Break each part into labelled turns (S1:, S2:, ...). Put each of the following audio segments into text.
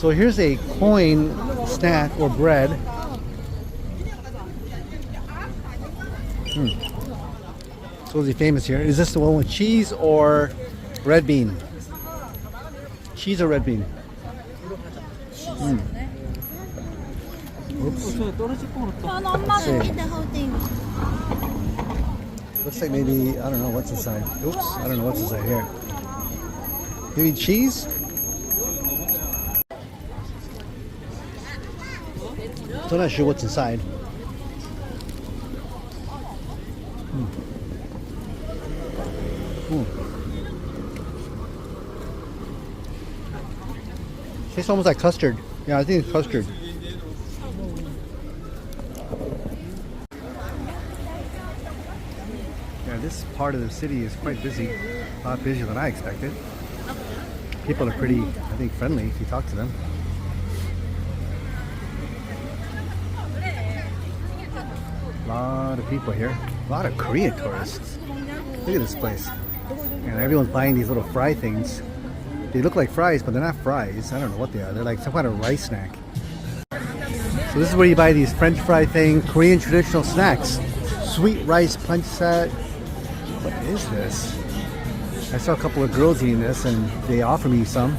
S1: So here's a coin snack or bread. Supposedly famous here. Is this the one with cheese or red bean? Cheese or red bean? Oops. Let's see.
S2: the whole thing.
S1: Looks like maybe, I don't know what's inside. Oops, I don't know what's inside here. Maybe cheese? Still not sure what's inside. Tastes almost like custard. Yeah, I think it's custard. Yeah, this part of the city is quite busy. A lot busier than I expected. People are pretty, I think, friendly if you talk to them. A lot of people here. A lot of Korean tourists. Look at this place. And everyone's buying these little fry things. They look like fries, but they're not fries. I don't know what they are. They're like some kind of rice snack. So this is where you buy these French fry thing, Korean traditional snacks. Sweet rice punch set. What is this? I saw a couple of girls eating this and they offered me some,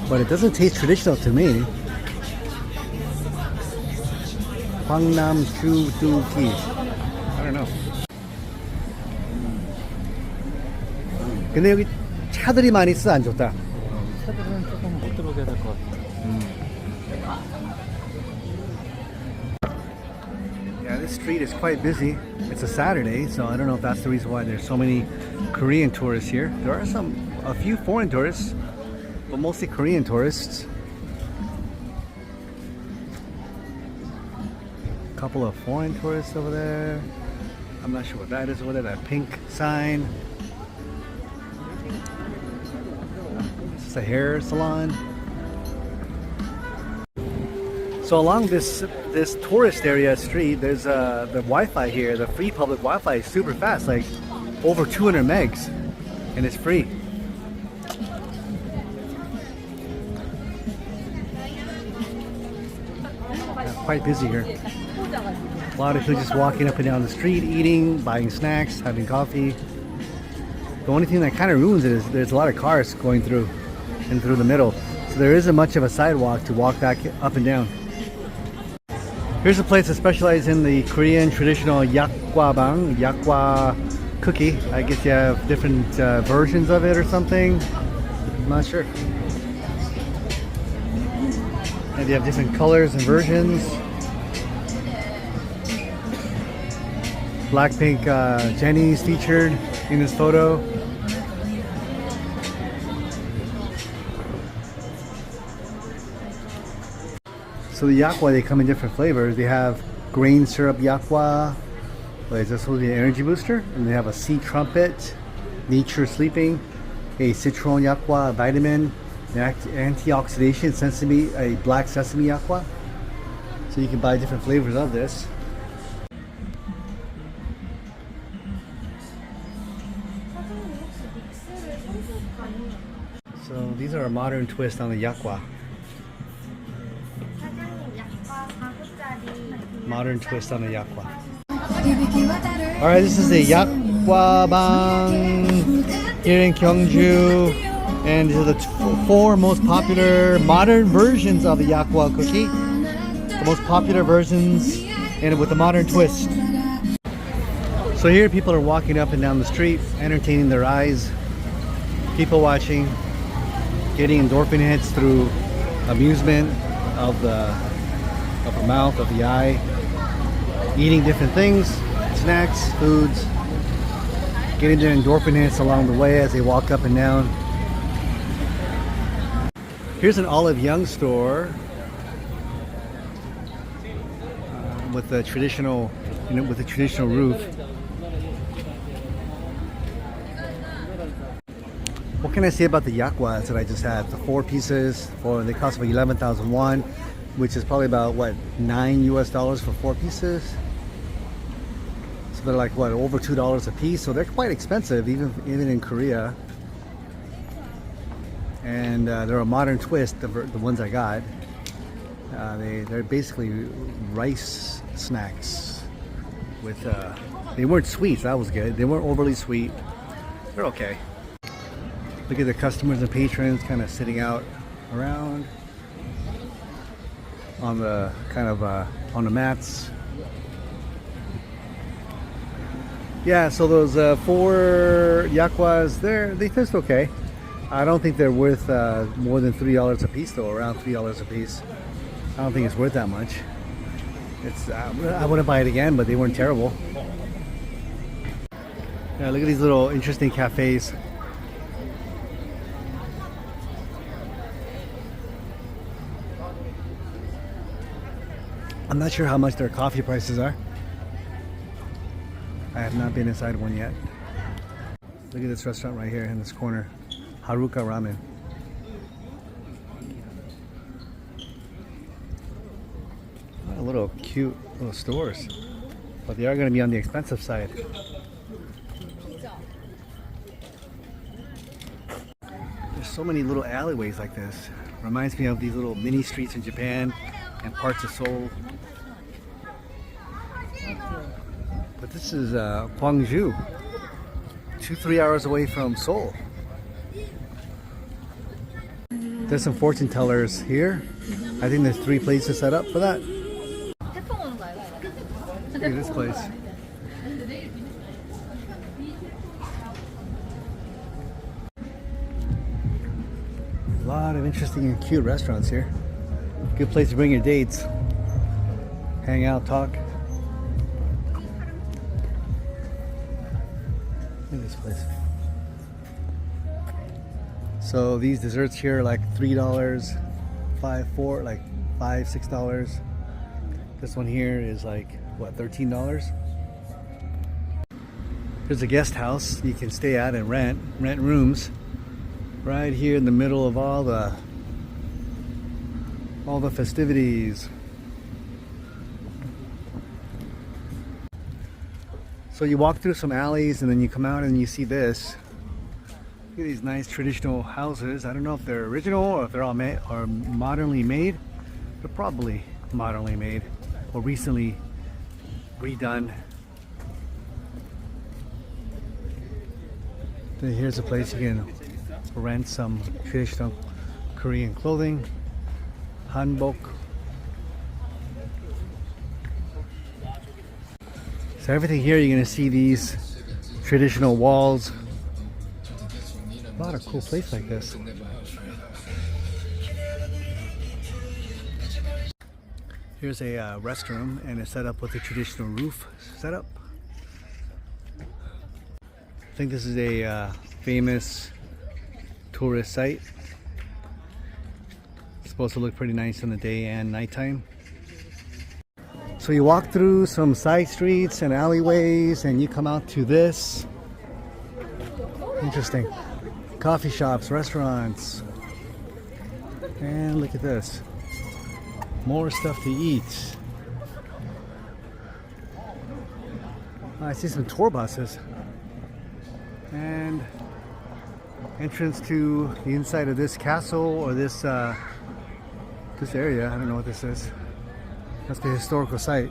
S1: but it doesn't taste traditional to me. Hwangnidangil Street. I don't know. 근데 여기 차들이 많이 있어 안 좋다.
S3: 차들은 조금 못 들어오게 될 것 같아.
S1: Yeah, this street is quite busy. It's a Saturday, so I don't know if that's the reason why there's so many Korean tourists here. There are a few foreign tourists, but mostly Korean tourists. A couple of foreign tourists over there. I'm not sure what that is over there, that pink sign. It's a hair salon. So along this tourist area street, there's the Wi-Fi here. The free public Wi-Fi is super fast, like over 200 megs, and it's free. Quite busy here. A lot of people just walking up and down the street, eating, buying snacks, having coffee. The only thing that kind of ruins it is there's a lot of cars going through and through the middle. So there isn't much of a sidewalk to walk back up and down. Here's a place that specializes in the Korean traditional Yakgwa Bang, Yakgwa cookie. I guess you have different versions of it or something. I'm not sure. And you have different colors and versions. Blackpink Jenny's featured in this photo. So the yakgwa, they come in different flavors. They have grain syrup yakgwa, this will be an energy booster, and they have a sea trumpet, nature sleeping, a citron yakgwa, a vitamin, an antioxidant sesame, a black sesame yakgwa. So you can buy different flavors of this. So these are a modern twist on the yakgwa. Modern twist on the yakgwa. Alright, this is the Yakgwa Bang here in Gyeongju, and these are the four most popular modern versions of the yakgwa cookie. The most popular versions, and with a modern twist. So here people are walking up and down the street, entertaining their eyes, people watching, getting endorphin hits through amusement of the mouth, of the eye, eating different things, snacks, foods, getting their endorphin hits along the way as they walk up and down. Here's an Olive Young store with the traditional, with the traditional roof. What can I say about the yakgwas that I just had? The 4 pieces, they cost about 11,000 won, which is probably about what, $9 US for 4 pieces. So they're like what, over $2 a piece. So they're quite expensive, even in Korea. and they're a modern twist. The ones I got, they're basically rice snacks with. They weren't sweet. So that was good. They weren't overly sweet. They're okay. Look at the customers and patrons kind of sitting out around on the on the mats. Yeah, so those 4 yakwas, they taste okay. I don't think they're worth more than $3 a piece, though. Around $3 a piece. I don't think it's worth that much. It's I wouldn't buy it again, but they weren't terrible. Yeah, look at these little interesting cafes. I'm not sure how much their coffee prices are. I have not been inside one yet. Look at this restaurant right here in this corner. Haruka Ramen. A little cute little stores. But they are going to be on the expensive side. There's so many little alleyways like this. Reminds me of these little mini streets in Japan and parts of Seoul. But this is Gwangju, 2-3 hours away from Seoul. There's some fortune tellers here. I think there's 3 places set up for that. Look at this place. A lot of interesting and cute restaurants here. Good place to bring your dates. Hang out, talk. Look at this place. So these desserts here are like $3, $5, $6. This one here is like what, $13? There's a guest house you can stay at and rent rooms right here in the middle of all the festivities. So you walk through some alleys and then you come out and you see this. Look at these nice traditional houses. I don't know if they're original or if they're all or modernly made. They're probably modernly made or recently redone. Then here's a place you can rent some traditional Korean clothing. Hanbok. So everything here you're gonna see these traditional walls. A lot of cool place like this. Here's a restroom and it's set up with a traditional roof setup. I think this is a famous tourist site. It's supposed to look pretty nice in the day and nighttime. So you walk through some side streets and alleyways and you come out to this. Interesting. Coffee shops, restaurants. And look at this. More stuff to eat. I see some tour buses. And entrance to the inside of this castle or this area. I don't know what this is. Must be a historical site.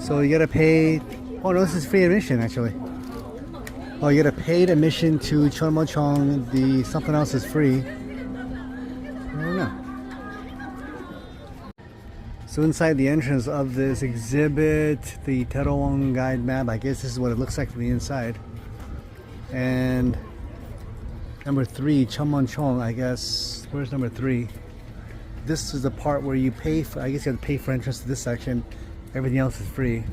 S1: So you gotta pay. Oh no, this is free admission actually. Oh, you gotta paid admission to Cheonmyecheong. The something else is free. I don't know. So inside the entrance of this exhibit, the Daereungwon guide map. I guess this is what it looks like from the inside. And number 3, Cheonmyecheong. I guess where's number 3? This is the part where you pay for. I guess you have to pay for entrance to this section. Everything else is free.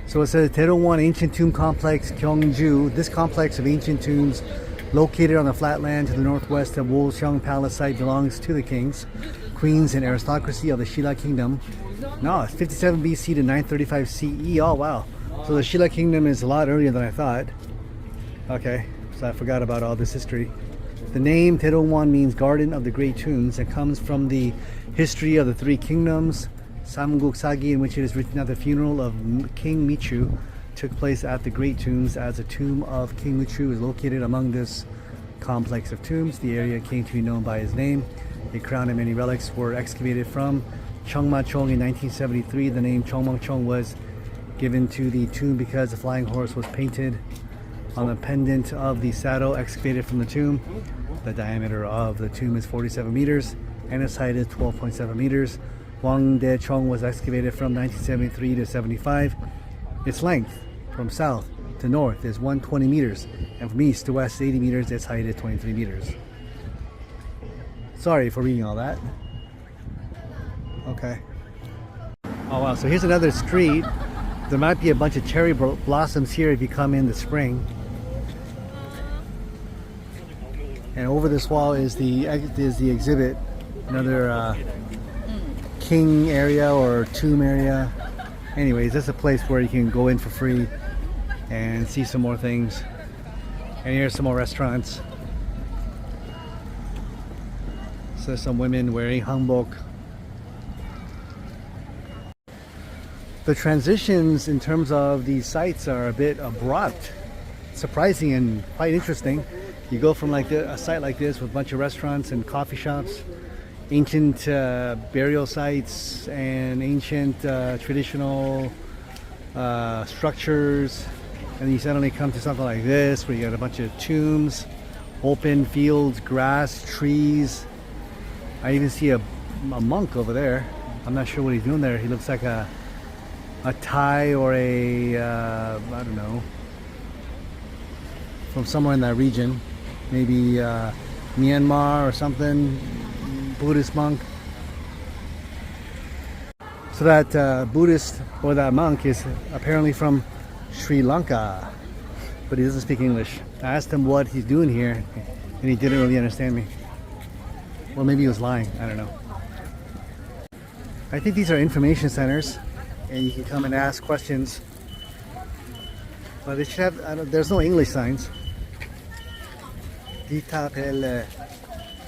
S1: So it says Daereungwon Ancient Tomb Complex, Gyeongju. This complex of ancient tombs, located on the flat land to the northwest of Wolji Palace site, belongs to the kings, queens, and aristocracy of the Shilla Kingdom. No, it's 57 BC to 935 CE. Oh wow! So the Shilla Kingdom is a lot earlier than I thought. Okay, so I forgot about all this history. The name Daereungwon means Garden of the Great Tombs. It comes from the history of the Three Kingdoms, Samguk Sagi, in which it is written that the funeral of King Michu took place at the Great Tombs, as the tomb of King Michu is located among this complex of tombs. The area came to be known by his name. A crown and many relics were excavated from Cheongmachong in 1973. The name Cheongmachong was given to the tomb because the flying horse was painted on the pendant of the saddle excavated from the tomb. The diameter of the tomb is 47 meters and its height is 12.7 meters. Hwangdaechong was excavated from 1973 to 75. Its length from south to north is 120 meters, and from east to west 80 meters. Its height is 23 meters. Sorry for reading all that. Okay. Oh wow, so here's another street. There might be a bunch of cherry blossoms here if you come in the spring. And over this wall is the exhibit, another king area or tomb area. Anyways, that's a place where you can go in for free and see some more things. And here's some more restaurants. So there's some women wearing hanbok. The transitions in terms of these sites are a bit abrupt, surprising and quite interesting. You go from like a site like this with a bunch of restaurants and coffee shops, ancient burial sites and ancient traditional structures, and you suddenly come to something like this where you got a bunch of tombs, open fields, grass, trees. I even see a monk over there. I'm not sure what he's doing there. He looks like a Thai or a I don't know, from somewhere in that region, maybe Myanmar or something, Buddhist monk. So that Buddhist or that monk is apparently from Sri Lanka, but he doesn't speak English. I asked him what he's doing here and he didn't really understand me. Well, maybe he was lying, I don't know. I think these are information centers and you can come and ask questions, but they should have, there's no English signs. Dita Pele